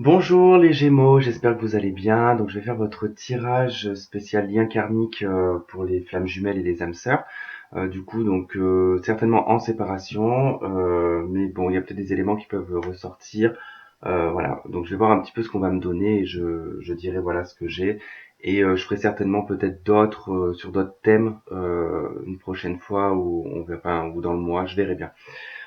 Bonjour les Gémeaux, j'espère que vous allez bien. Donc je vais faire votre tirage spécial lien karmique pour les flammes jumelles et les âmes sœurs. Certainement en séparation, mais bon, il y a peut-être des éléments qui peuvent ressortir. Voilà, donc je vais voir un petit peu ce qu'on va me donner et je dirai voilà ce que j'ai. Et je ferai certainement peut-être d'autres sur d'autres thèmes une prochaine fois ou on verra ou dans le mois, je verrai bien.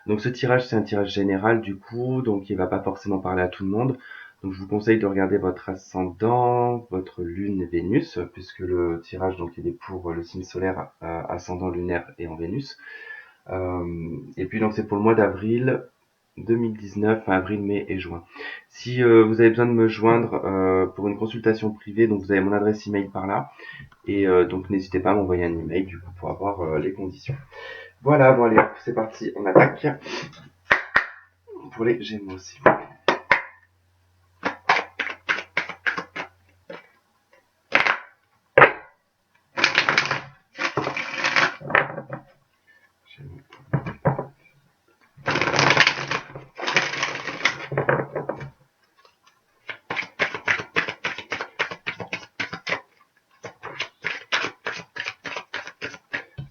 Donc ce tirage, c'est un tirage général du coup, donc il va pas forcément parler à tout le monde. Donc je vous conseille de regarder votre ascendant, votre lune et Vénus, puisque le tirage donc il est pour le signe solaire, ascendant lunaire et en Vénus. Et puis donc c'est pour le mois d'avril 2019, enfin, avril, mai et juin. Si vous avez besoin de me joindre pour une consultation privée, donc vous avez mon adresse email par là, et donc n'hésitez pas à m'envoyer un email du coup pour avoir les conditions. Voilà, bon allez, c'est parti, on attaque pour les Gémeaux aussi.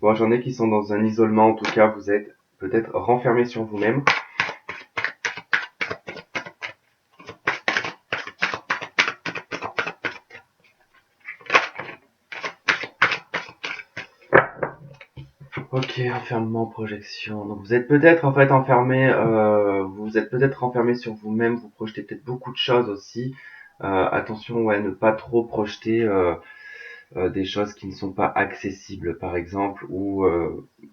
Bon, j'en ai qui sont dans un isolement, en tout cas, vous êtes peut-être renfermés sur vous-même. Ok, enfermement, projection. Donc vous êtes peut-être en fait enfermé, vous êtes peut-être renfermé sur vous-même, vous projetez peut-être beaucoup de choses aussi. Attention, ouais, ne pas trop projeter des choses qui ne sont pas accessibles, par exemple, ou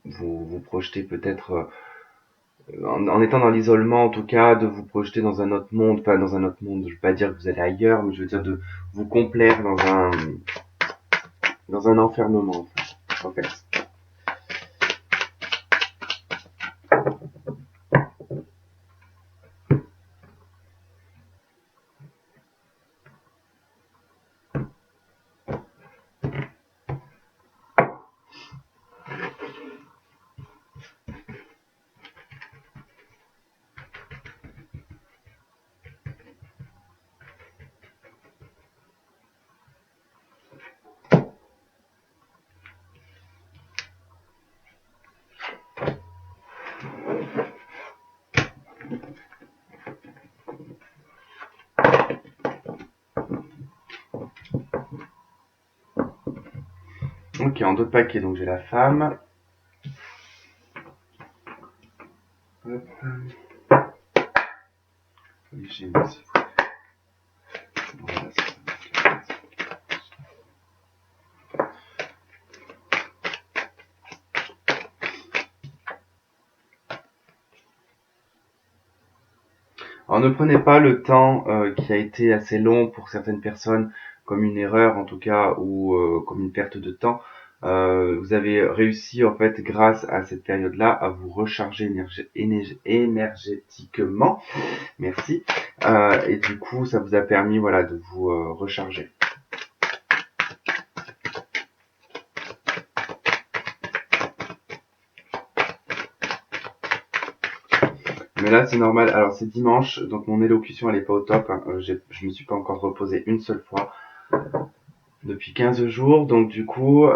vous projetez peut-être en étant dans l'isolement, en tout cas, de vous projeter dans un autre monde, pas dans un autre monde. Je veux pas dire que vous allez ailleurs, mais je veux dire de vous complaire dans un enfermement, en fait. Ok, en d'autres paquets, donc j'ai la femme. Hop, j'ai aussi. Voilà, alors ne prenez pas le temps qui a été assez long pour certaines personnes comme une erreur en tout cas ou comme une perte de temps. Vous avez réussi en fait grâce à cette période-là à vous recharger énergétiquement. Merci. Et du coup, ça vous a permis voilà de vous recharger. Mais là, c'est normal. Alors, c'est dimanche, donc mon élocution, elle est pas au top. Hein. Je me suis pas encore reposé une seule fois depuis 15 jours. Donc, du coup,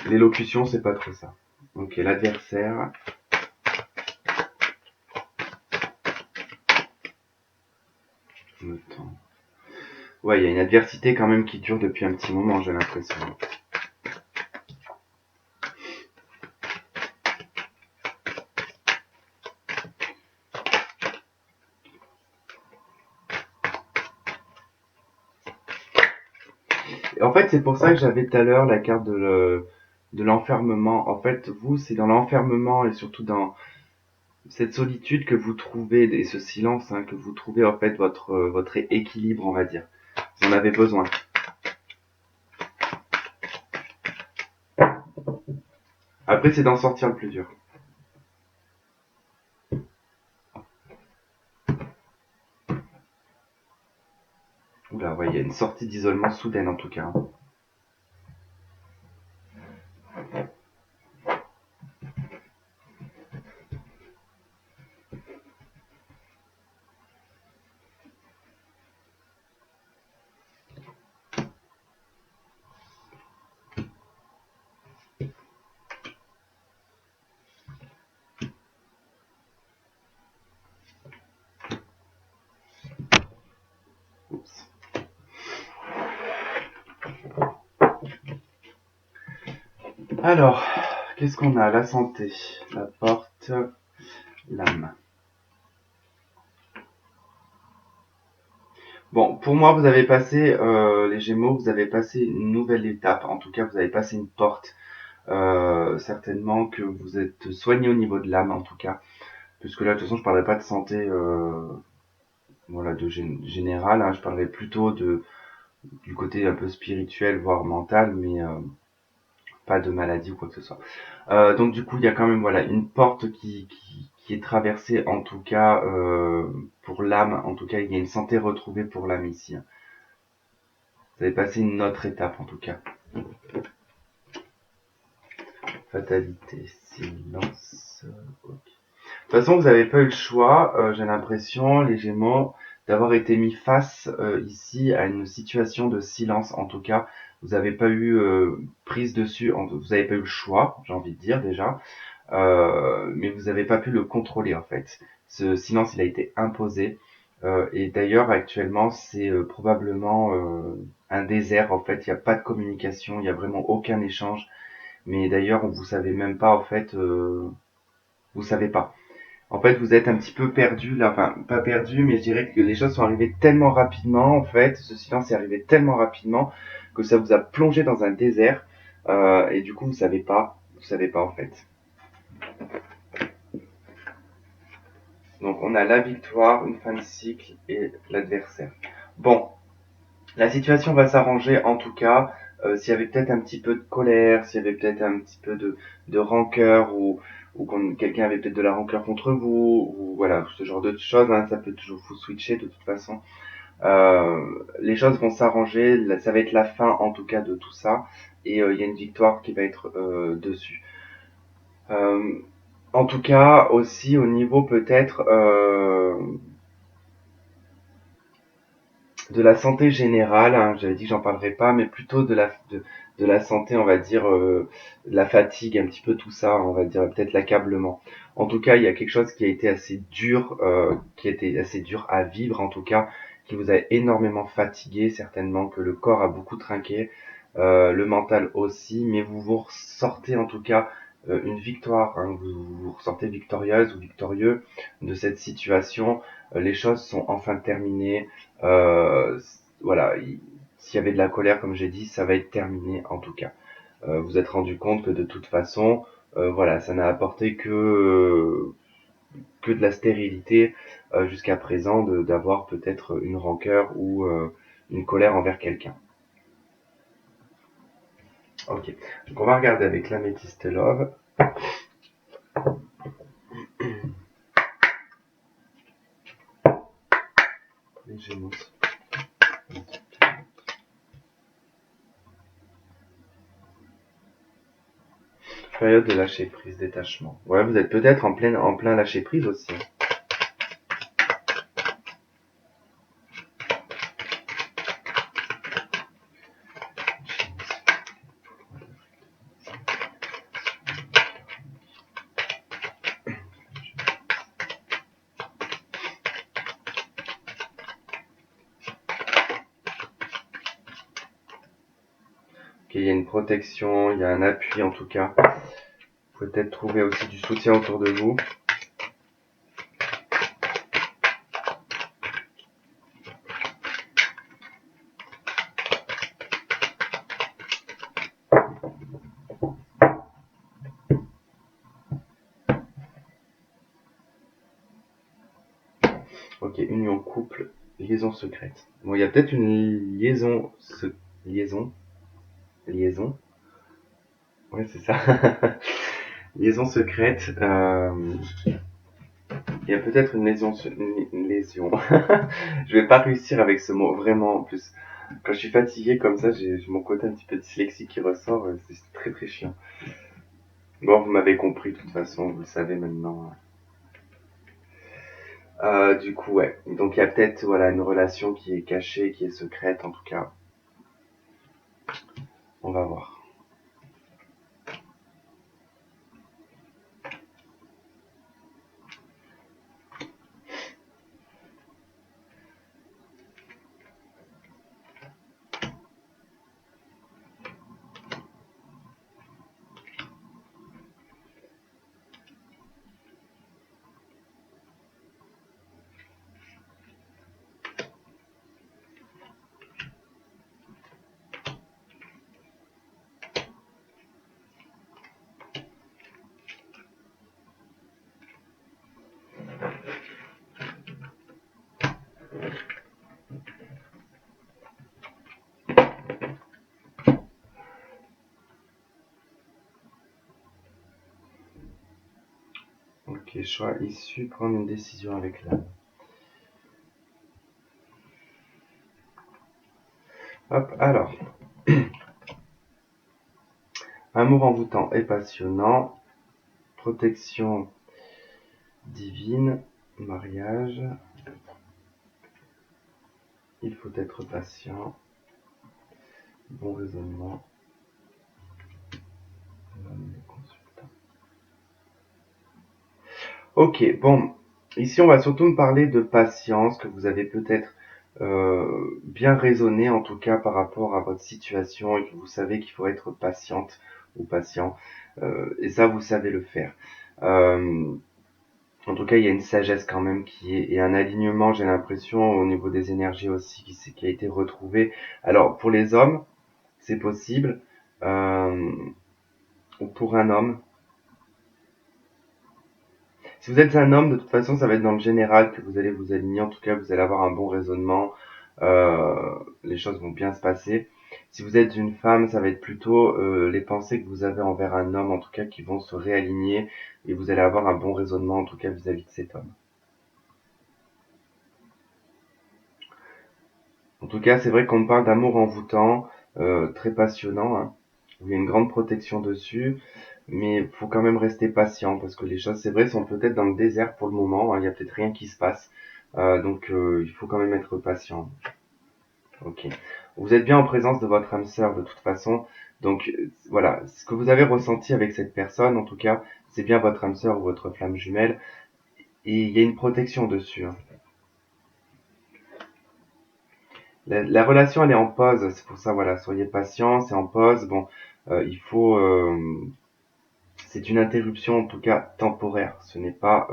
l'élocution, c'est pas trop ça. Ok, l'adversaire. Le temps. Ouais, il y a une adversité quand même qui dure depuis un petit moment, j'ai l'impression. Et en fait, c'est pour ça que j'avais tout à l'heure la carte de l'enfermement. En fait, vous, c'est dans l'enfermement et surtout dans cette solitude que vous trouvez et ce silence hein, que vous trouvez en fait votre équilibre, on va dire. Vous en avez besoin. Après, c'est d'en sortir le plus dur. Oula, ouais, il y a une sortie d'isolement soudaine en tout cas. Alors, qu'est-ce qu'on a? La santé, la porte, l'âme. Bon, pour moi, vous avez passé, les Gémeaux, vous avez passé une nouvelle étape. En tout cas, vous avez passé une porte. Certainement que vous êtes soigné au niveau de l'âme, en tout cas. Puisque là, de toute façon, je parlerai pas de santé, voilà, général. Hein. Je parlerai plutôt du côté un peu spirituel, voire mental, mais pas de maladie ou quoi que ce soit. Donc du coup, il y a quand même voilà une porte qui est traversée, en tout cas pour l'âme. En tout cas, il y a une santé retrouvée pour l'âme ici. Vous avez passé une autre étape, en tout cas. Fatalité, silence. Ok. De toute façon, vous n'avez pas eu le choix, j'ai l'impression, les Gémeaux, d'avoir été mis face ici à une situation de silence. En tout cas, vous n'avez pas eu prise dessus, vous n'avez pas eu le choix, j'ai envie de dire déjà. Mais vous n'avez pas pu le contrôler en fait. Ce silence, il a été imposé. Et d'ailleurs, actuellement, c'est probablement un désert en fait. Il n'y a pas de communication, il n'y a vraiment aucun échange. Mais d'ailleurs, vous savez même pas en fait. Vous savez pas. En fait, vous êtes un petit peu perdu là. Enfin, pas perdu, mais je dirais que les choses sont arrivées tellement rapidement. En fait, ce silence est arrivé tellement rapidement que ça vous a plongé dans un désert. Et du coup, vous savez pas. Vous savez pas en fait. Donc on a la victoire, une fin de cycle et l'adversaire. Bon, la situation va s'arranger en tout cas. S'il y avait peut-être un petit peu de colère, s'il y avait peut-être un petit peu de rancœur ou quelqu'un avait peut-être de la rancœur contre vous, ou voilà, ce genre de choses, hein, ça peut toujours vous switcher de toute façon. Les choses vont s'arranger, ça va être la fin en tout cas de tout ça, et il y a une victoire qui va être dessus. Euh, En tout cas, aussi au niveau peut-être de la santé générale, hein, j'avais dit que j'en parlerai pas, mais plutôt de la santé, on va dire, de la fatigue, un petit peu tout ça, on va dire peut-être l'accablement. En tout cas, il y a quelque chose qui a été assez dur, qui a été assez dur à vivre, en tout cas, qui vous a énormément fatigué, certainement que le corps a beaucoup trinqué, le mental aussi, mais vous vous ressortez en tout cas une victoire, hein, vous ressortez victorieuse ou victorieux de cette situation. Les choses sont enfin terminées. Euh, voilà, s'il y avait de la colère, comme j'ai dit, ça va être terminé en tout cas. Vous êtes rendu compte que de toute façon, voilà, ça n'a apporté que de la stérilité jusqu'à présent, d'avoir peut-être une rancœur ou une colère envers quelqu'un. Ok, donc on va regarder avec l'améthyste love. Les Gémeaux. Période de lâcher prise, détachement. Ouais, vous êtes peut-être en plein lâcher prise aussi. Il y a une protection, il y a un appui en tout cas. Vous pouvez peut-être trouver aussi du soutien autour de vous. Ok, union couple, liaison secrète. Bon, il y a peut-être une liaison, liaison. Ouais, c'est ça. Liaison secrète. Il y a peut-être une lésion. Je vais pas réussir avec ce mot, vraiment. En plus, quand je suis fatigué comme ça, j'ai mon côté un petit peu dyslexique qui ressort. C'est très très chiant. Bon, vous m'avez compris de toute façon, vous le savez maintenant. Du coup, ouais. Donc il y a peut-être voilà une relation qui est cachée, qui est secrète en tout cas. On va voir. Ok, choix issu, prendre une décision avec l'âme. Hop, alors. Amour envoûtant et passionnant. Protection divine. Mariage. Il faut être patient. Bon raisonnement. Ok, bon. Ici, on va surtout me parler de patience, que vous avez peut-être bien raisonné, en tout cas, par rapport à votre situation, et que vous savez qu'il faut être patiente ou patient. Et ça, vous savez le faire. En tout cas, il y a une sagesse quand même et un alignement, j'ai l'impression, au niveau des énergies aussi, qui a été retrouvé. Alors, pour les hommes, c'est possible. Ou pour un homme. Si vous êtes un homme, de toute façon, ça va être dans le général que vous allez vous aligner. En tout cas, vous allez avoir un bon raisonnement. Les choses vont bien se passer. Si vous êtes une femme, ça va être plutôt les pensées que vous avez envers un homme, en tout cas, qui vont se réaligner. Et vous allez avoir un bon raisonnement, en tout cas, vis-à-vis de cet homme. En tout cas, c'est vrai qu'on me parle d'amour envoûtant, très passionnant, hein, où il y a une grande protection dessus, mais il faut quand même rester patient parce que les choses, c'est vrai, sont peut-être dans le désert pour le moment, hein, il y a peut-être rien qui se passe, donc il faut quand même être patient. Ok. Vous êtes bien en présence de votre âme sœur de toute façon, donc voilà, ce que vous avez ressenti avec cette personne, en tout cas, c'est bien votre âme sœur ou votre flamme jumelle, et il y a une protection dessus, hein. La relation, elle est en pause, c'est pour ça, voilà, soyez patient, c'est en pause. Bon, il faut, c'est une interruption en tout cas temporaire, ce n'est pas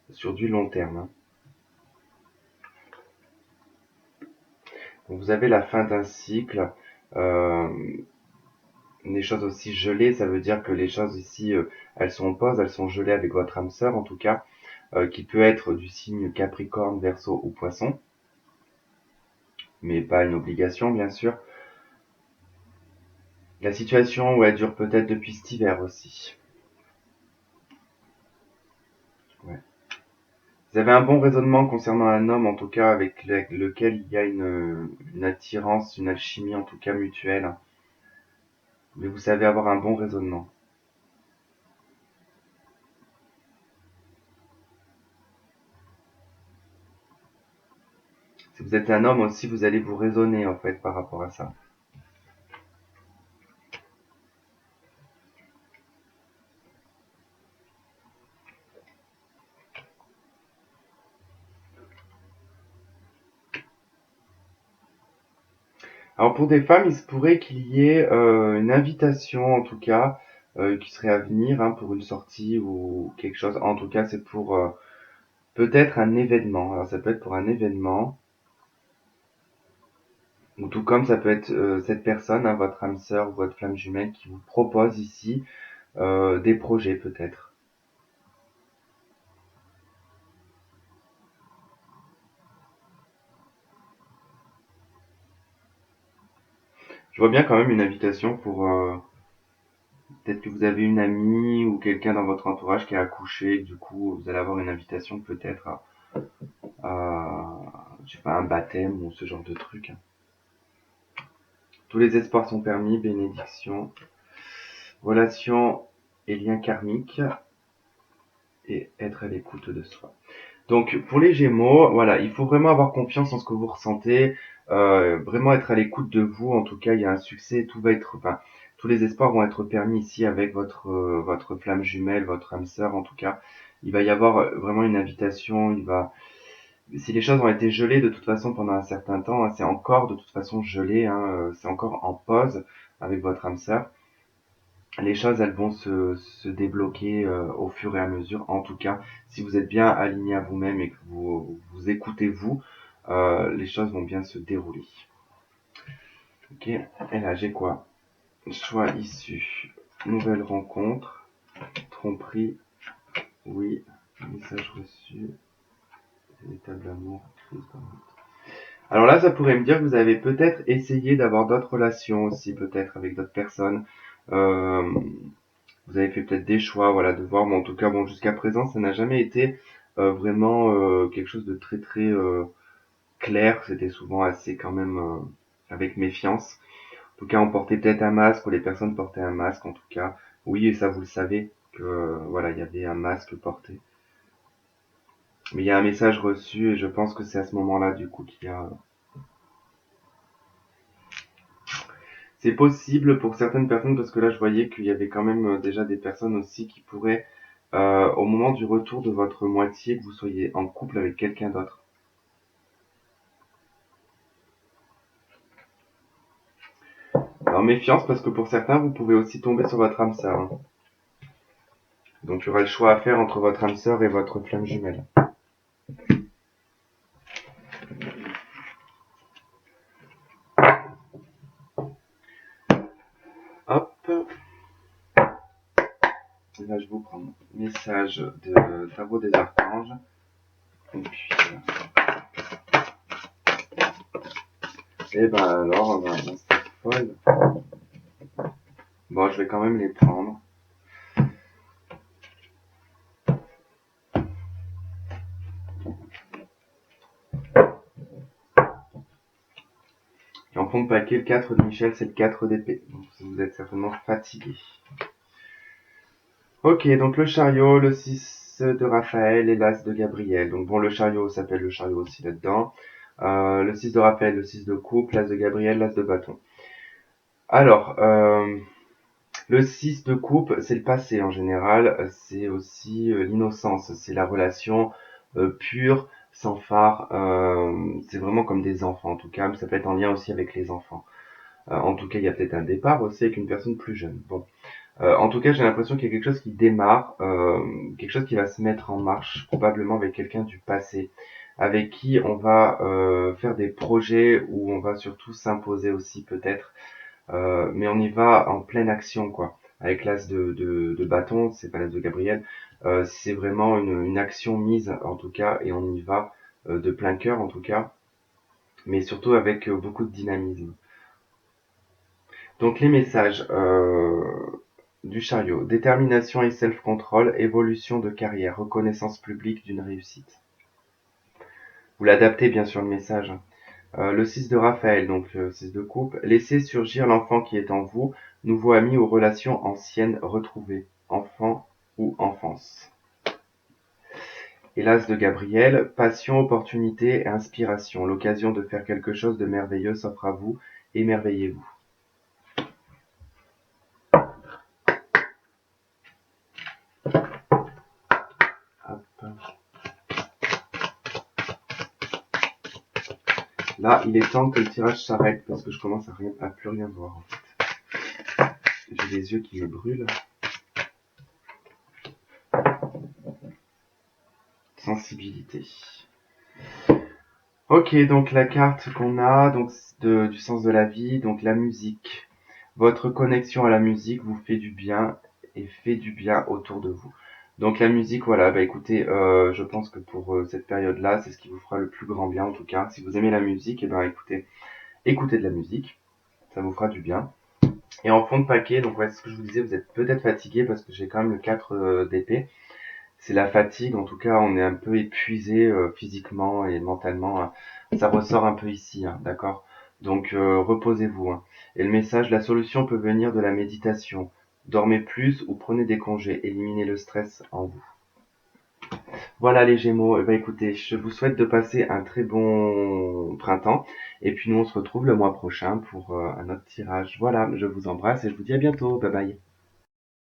sur du long terme, hein. Donc, vous avez la fin d'un cycle, euh, des choses aussi gelées, ça veut dire que les choses ici, elles sont en pause, elles sont gelées avec votre âme sœur en tout cas, qui peut être du signe Capricorne, Verseau ou Poisson, mais pas une obligation bien sûr. La situation, ouais, dure peut-être depuis cet hiver aussi. Ouais. Vous avez un bon raisonnement concernant un homme, en tout cas, avec lequel il y a une attirance, une alchimie, en tout cas mutuelle. Mais vous savez avoir un bon raisonnement. Si vous êtes un homme aussi, vous allez vous raisonner, en fait, par rapport à ça. Alors, pour des femmes, il se pourrait qu'il y ait une invitation, en tout cas, qui serait à venir, hein, pour une sortie ou quelque chose. En tout cas, c'est pour peut-être un événement. Alors, ça peut être pour un événement. Ou tout comme ça peut être cette personne, hein, votre âme sœur ou votre flamme jumelle qui vous propose ici des projets peut-être. Je vois bien quand même une invitation pour peut-être que vous avez une amie ou quelqu'un dans votre entourage qui a accouché, et que du coup vous allez avoir une invitation peut-être je sais pas, un baptême ou ce genre de truc. Tous les espoirs sont permis, bénédiction, relations et liens karmiques et être à l'écoute de soi. Donc pour les Gémeaux, voilà, il faut vraiment avoir confiance en ce que vous ressentez, vraiment être à l'écoute de vous. En tout cas, il y a un succès, tout va être, enfin, tous les espoirs vont être permis ici avec votre flamme jumelle, votre âme sœur. En tout cas, il va y avoir vraiment une invitation. Si les choses ont été gelées de toute façon pendant un certain temps, hein, c'est encore de toute façon gelé, hein, c'est encore en pause avec votre âme sœur. Les choses, elles vont se débloquer au fur et à mesure. En tout cas, si vous êtes bien aligné à vous-même et que vous écoutez vous, les choses vont bien se dérouler. Ok, et là j'ai quoi? Choix issu, nouvelle rencontre, tromperie, oui, message reçu, véritable amour, crise d'amour. Alors là, ça pourrait me dire que vous avez peut-être essayé d'avoir d'autres relations aussi, peut-être avec d'autres personnes. Euh, vous avez fait peut-être des choix, voilà, de voir, mais en tout cas, bon, jusqu'à présent, ça n'a jamais été vraiment quelque chose de très très clair. C'était souvent assez quand même avec méfiance. En tout cas, on portait peut-être un masque, ou les personnes portaient un masque, en tout cas. Oui, et ça, vous le savez, que voilà, il y avait un masque porté. Mais il y a un message reçu, et je pense que c'est à ce moment-là, du coup, qu'il y a... C'est possible pour certaines personnes, parce que là, je voyais qu'il y avait quand même déjà des personnes aussi qui pourraient, au moment du retour de votre moitié, que vous soyez en couple avec quelqu'un d'autre. Alors, méfiance, parce que pour certains, vous pouvez aussi tomber sur votre âme sœur, hein. Donc, il y aura le choix à faire entre votre âme sœur et votre flamme jumelle. Hop. Et là, je vous prends mon message de tarot des archanges. Et puis, et ben alors, c'est folle. Bon, je vais quand même les prendre. Et en fond de paquet, le 4 de Michel, c'est le 4 d'épée. Donc, vous êtes certainement fatigué. Ok, donc le chariot, le 6 de Raphaël et l'As de Gabriel. Donc bon, le chariot s'appelle le chariot aussi là-dedans. Le 6 de Raphaël, le 6 de coupe, l'As de Gabriel, l'As de bâton. Alors, le 6 de coupe, c'est le passé en général. C'est aussi l'innocence. C'est la relation pure, sans phare. C'est vraiment comme des enfants en tout cas. Mais ça peut être en lien aussi avec les enfants. En tout cas, il y a peut-être un départ aussi avec une personne plus jeune. Bon. En tout cas, j'ai l'impression qu'il y a quelque chose qui démarre, quelque chose qui va se mettre en marche, probablement avec quelqu'un du passé, avec qui on va faire des projets où on va surtout s'imposer aussi peut-être, mais on y va en pleine action, quoi. Avec l'as de bâton, c'est pas l'as de Gabriel, c'est vraiment une action mise en tout cas, et on y va de plein cœur en tout cas, mais surtout avec beaucoup de dynamisme. Donc les messages du chariot: détermination et self-control, évolution de carrière, reconnaissance publique d'une réussite. Vous l'adaptez bien sûr le message. Le 6 de Raphaël, donc le 6 de coupe: laissez surgir l'enfant qui est en vous, nouveau ami ou relation ancienne retrouvée, enfant ou enfance. Et l'As de Gabriel: passion, opportunité et inspiration, l'occasion de faire quelque chose de merveilleux s'offre à vous, émerveillez-vous. Hop. Là, il est temps que le tirage s'arrête parce que je commence à plus rien voir en fait. J'ai les yeux qui me brûlent. Sensibilité. Ok, donc la carte qu'on a, donc du sens de la vie, donc la musique. Votre connexion à la musique vous fait du bien et fait du bien autour de vous. Donc la musique, voilà, bah écoutez, je pense que pour cette période-là, c'est ce qui vous fera le plus grand bien en tout cas. Si vous aimez la musique, et ben écoutez de la musique, ça vous fera du bien. Et en fond de paquet, donc ouais, c'est ce que je vous disais, vous êtes peut-être fatigué parce que j'ai quand même le 4 d'épée. C'est la fatigue, en tout cas, on est un peu épuisé physiquement et mentalement, hein. Ça ressort un peu ici, hein, d'accord? Donc reposez-vous, hein. Et le message: la solution peut venir de la méditation. Dormez plus ou prenez des congés, éliminez le stress en vous. Voilà les Gémeaux, eh ben, écoutez, je vous souhaite de passer un très bon printemps. Et puis nous, on se retrouve le mois prochain pour un autre tirage. Voilà, je vous embrasse et je vous dis à bientôt. Bye bye.